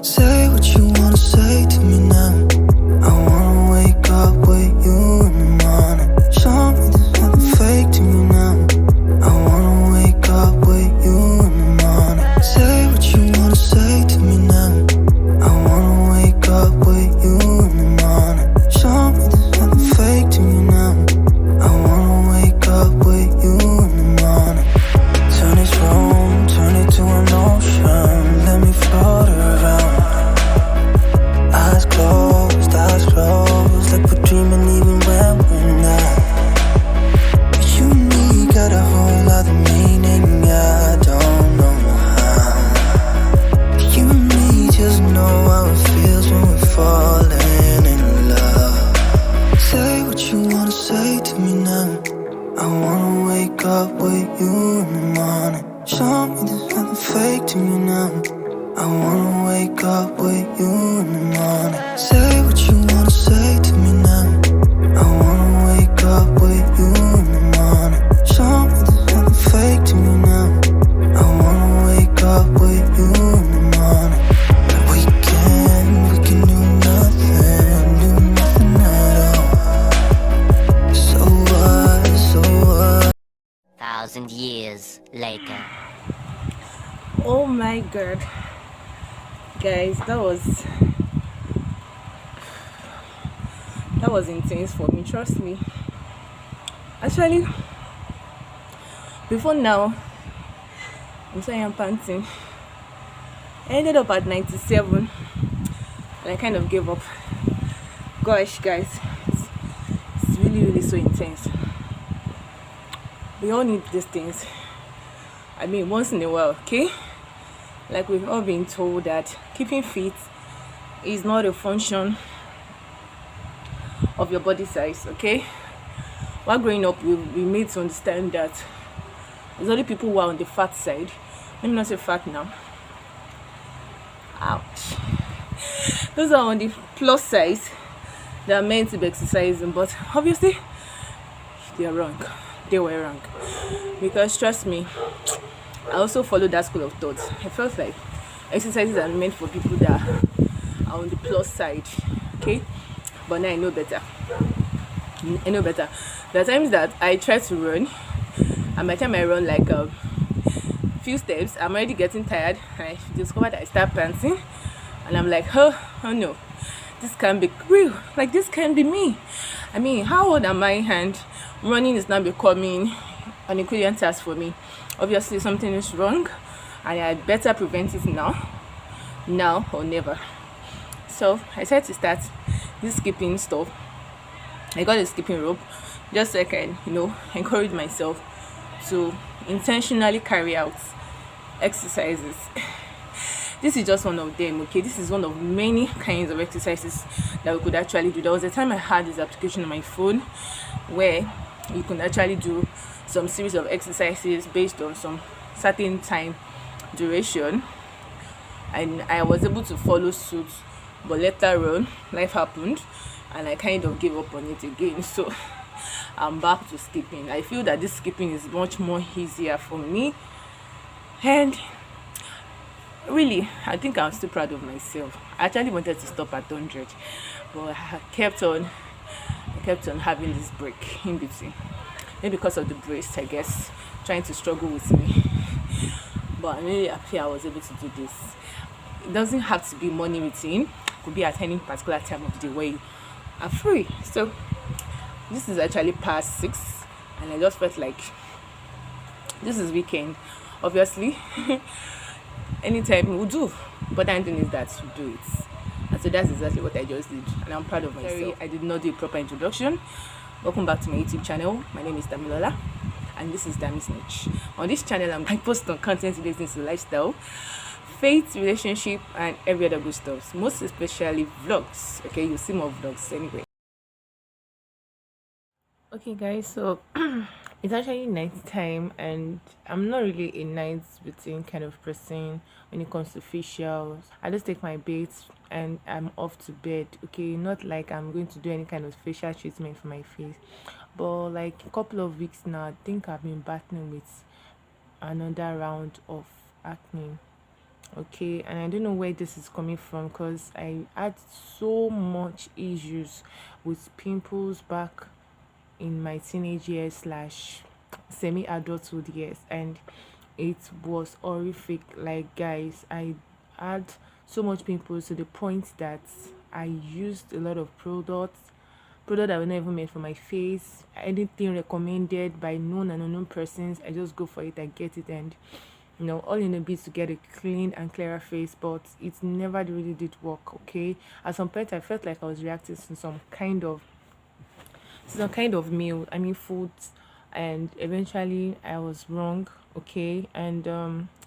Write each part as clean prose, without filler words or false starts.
Say what you wanna say to me now. I wanna wake up with you in the morning. Show me there's nothing fake to me now. I wanna wake up with you in the morning. Say what you wanna say to me now. I wanna wake up with you in the morning. Show me there's nothing fake to me now. I wanna wake up with you in the morning. Turn this room, turn it to an ocean. Let me float around. Eyes closed, like we're dreaming even when we're not. You and me got a whole other meaning, I don't know how. You and me just know how it feels when we're falling in love. Say what you wanna say to me now. I wanna wake up with you in the morning. Show me there's nothing fake to me now. I wanna wake up with you in the morning. Say what you wanna say to me now. I wanna wake up with you in the morning. Show me there's nothing fake to me now. I wanna wake up with you in the morning. We can do nothing at all. So what? 1,000 years later. Oh my god, guys, that was intense for me, trust me. Actually, before now, I'm saying I'm panting. I ended up at 97 and I kind of gave up. Gosh, guys, it's really so intense. We all need these things. I mean, once in a while, okay? Like we've all been told that keeping fit is not a function of your body size, okay? While growing up, we made to understand that there's only people who are on the fat side. Let me not say fat now. Ouch. Those are on the plus size that are meant to be exercising, but obviously they are wrong. They were wrong. Because trust me, I also followed that school of thought. I felt like exercises are meant for people that are on the plus side, okay? But now I know better. There are times that I try to run, and by the time I run like a few steps, I'm already getting tired. I discover that I start panting, and I'm like, oh no, this can't be real. Like, this can't be me. I mean, how old am I? And running is now becoming an equivalent task for me. Obviously something is wrong and I better prevent it now or never. So I decided to start this skipping stuff. I got a skipping rope just so I can, encourage myself to intentionally carry out exercises. This is just one of them, okay? This is one of many kinds of exercises that we could actually do. There was a time I had this application on my phone where you could actually do some series of exercises based on some certain time duration, and I was able to follow suit, but later on life happened and I kind of gave up on it again. So I'm back to skipping. I feel that this skipping is much more easier for me, and really I think I'm still proud of myself. I actually wanted to stop at 100, but I kept on having this break in between. Maybe because of the breast, I guess, trying to struggle with me. But I'm really happy I was able to do this. It doesn't have to be morning routine. It could be at any particular time of the day where you are free. So this is actually past 6, and I just felt like this is weekend. Obviously, anytime we'll do. But the thing is that you do it. And so that's exactly what I just did, and I'm proud of myself. Sorry, I did not do a proper introduction. Welcome back to my YouTube channel. My name is Damilola, and this is Dami's Niche. On this channel, I post on content related to lifestyle, faith, relationship, and every other good stuff. Most especially vlogs. Okay, you'll see more vlogs anyway. Okay, guys, so it's actually night time, and I'm not really a night routine kind of person when it comes to facials. I just take my bath and I'm off to bed. Okay, not like I'm going to do any kind of facial treatment for my face, but like a couple of weeks now, I think I've been battling with another round of acne. Okay, and I don't know where this is coming from because I had so much issues with pimples back in my teenage years slash semi adulthood years, and it was horrific. Like, guys, I had so much pimples to the point that I used a lot of product that were not even made for my face. Anything recommended by known and unknown persons, I just go for it, I get it, and all in a bit to get a clean and clearer face, but it never really did work. Okay, at some point I felt like I was reacting to some kind of meal, I mean food, and eventually I was wrong. Okay, and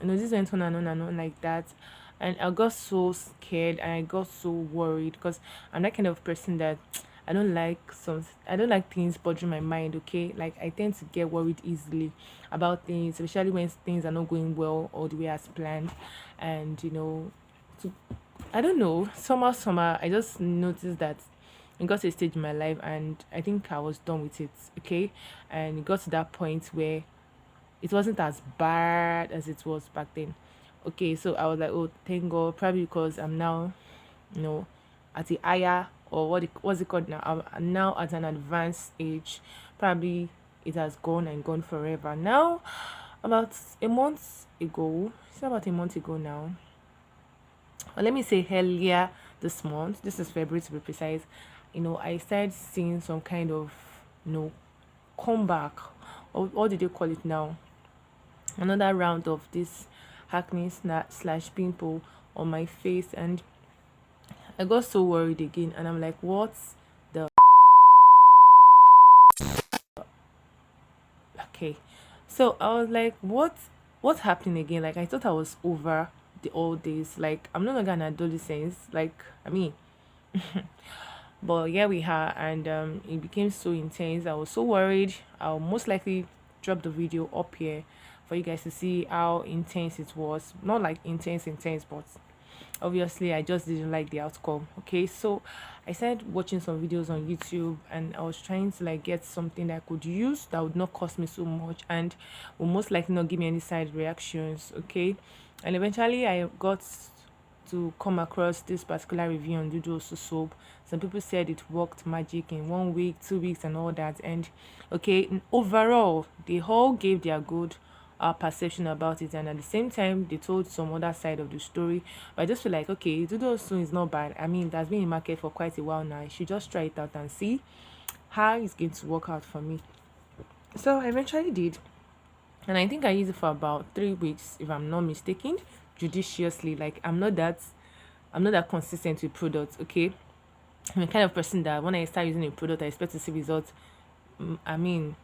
this went on and on and on like that, and I got so scared and I got so worried because I'm that kind of person that I don't like things bothering my mind. Okay, like I tend to get worried easily about things, especially when things are not going well or the way as planned. And to, I don't know, somehow I just noticed that it got to a stage in my life and I think I was done with it. Okay, and it got to that point where it wasn't as bad as it was back then. Okay, so I was like, oh, thank God, probably because I'm now, you know, at a higher, or what's it called now? I'm now at an advanced age. Probably it has gone and gone forever. Now, about a month ago, it's about a month ago now, or let me say earlier this month, this is February to be precise, I started seeing some kind of, comeback, or what did they call it now? Another round of this acne slash pimple on my face, and I got so worried again, and I'm like, what's the okay? So I was like, what's happening again? Like, I thought I was over the old days. Like, I'm no longer an adolescent. Like, I mean, but yeah, we are, and it became so intense. I was so worried. I'll most likely drop the video up here for you guys to see how intense it was. Not like intense, but obviously I just didn't like the outcome. Okay, so I started watching some videos on YouTube, and I was trying to like get something that I could use that would not cost me so much and will most likely not give me any side reactions. Okay, and eventually I got to come across this particular review on Dudu Osun soap. Some people said it worked magic in 1 week, 2 weeks, and all that. And okay, overall, they all gave their good perception about it, and at the same time, they told some other side of the story. But I just feel like, okay, Dudu Osun is not bad. I mean, that's been in market for quite a while now. I should just try it out and see how it's going to work out for me. So I eventually did, and I think I used it for about 3 weeks, if I'm not mistaken, judiciously. Like, I'm not that consistent with products. Okay, I'm the kind of person that when I start using a product, I expect to see results. I mean,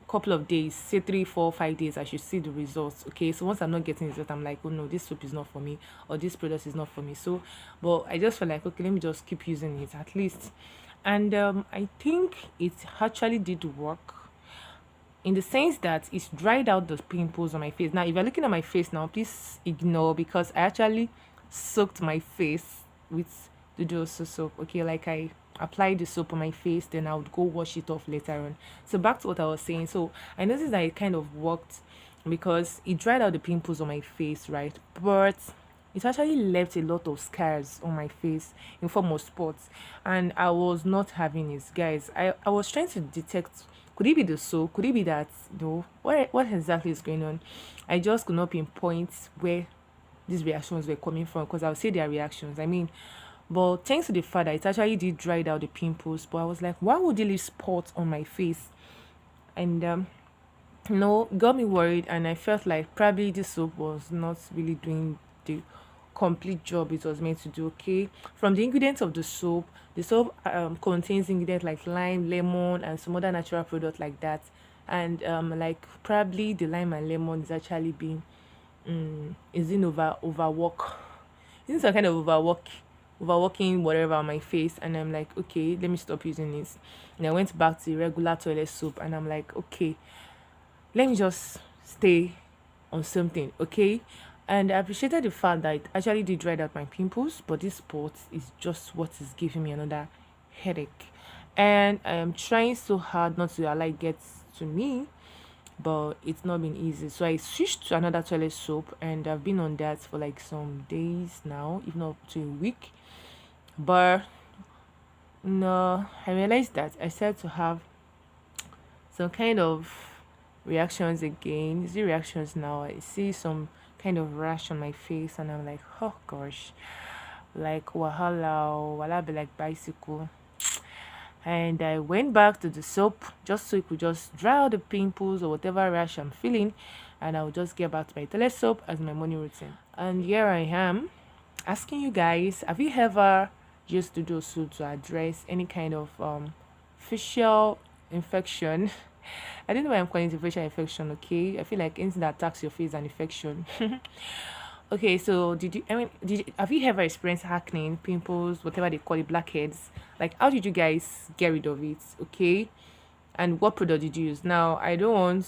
couple of days, say 3 4 5 days, I should see the results. Okay, so once I'm not getting results, I'm like, oh no, this soap is not for me, or this product is not for me. So but I just feel like, okay, let me just keep using it at least. And I think it actually did work, in the sense that it's dried out the pimples on my face. Now, if you're looking at my face now, please ignore, because I actually soaked my face with the Dudu soap. Okay, like I applied the soap on my face, then I would go wash it off later on. So back to what I was saying. So I noticed that it kind of worked because it dried out the pimples on my face, right? But it actually left a lot of scars on my face in form of spots, and I was not having it, guys. I was trying to detect, could it be the soap, could it be that, no, what exactly is going on? I just could not pinpoint where these reactions were coming from, because I would say their reactions, I mean. But thanks to the fact that it actually did dried out the pimples, but I was like, why would they leave spots on my face? And no, got me worried, and I felt like probably this soap was not really doing the complete job it was meant to do. Okay, from the ingredients of the soap contains ingredients like lime, lemon, and some other natural product like that. And like probably the lime and lemon is actually being is in overwork, this is a kind of overworking whatever on my face, and I'm like, okay, let me stop using this. And I went back to regular toilet soap, and I'm like, okay, let me just stay on something. Okay, and I appreciated the fact that it actually did dry out my pimples, but this spot is just what is giving me another headache, and I am trying so hard not to allow it get to me. but it's not been easy. So I switched to another toilet soap, and I've been on that for like some days now, if not to a week. But no, I realized that I started to have some kind of reactions again. You see reactions now. I see some kind of rash on my face, and I'm like, oh gosh, like wahala, or wala be like bicycle. And I went back to the soap just so it could just dry out the pimples or whatever rash I'm feeling, and I'll just get back to my toilet soap as my morning routine. And here I am asking you guys, have you ever used Dudu Osun to address any kind of facial infection? I don't know why I'm calling it facial infection, okay? I feel like anything that attacks your face is an infection. Okay, so have you ever experienced acne, pimples, whatever they call it, blackheads? Like, how did you guys get rid of it? Okay, and what product did you use? Now, I don't want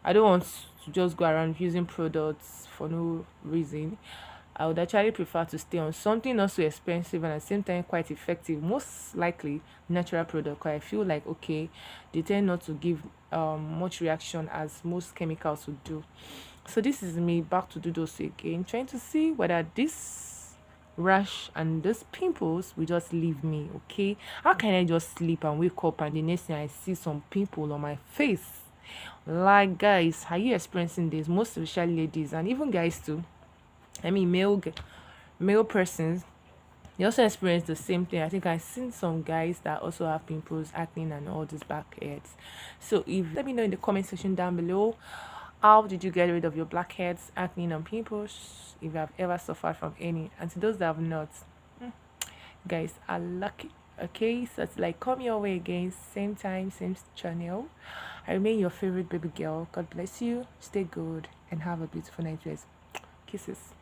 to just go around using products for no reason. I would actually prefer to stay on something not so expensive and at the same time quite effective, most likely natural product. 'Cause I feel like okay, they tend not to give much reaction as most chemicals would do. So this is me back to do those again, trying to see whether this rash and these pimples will just leave me. Okay, how can I just sleep and wake up and the next thing I see some pimple on my face? Like guys, are you experiencing this? Most especially ladies and even guys too. I mean male persons, they also experience the same thing. I think I've seen some guys that also have pimples, acne, and all these blackheads. So if let me know in the comment section down below, how did you get rid of your blackheads, acne, and pimples? If you have ever suffered from any, and to those that have not, guys are lucky. Okay, so it's like come your way again, same time, same channel. I remain your favorite baby girl. God bless you. Stay good and have a beautiful night, guys. Kisses.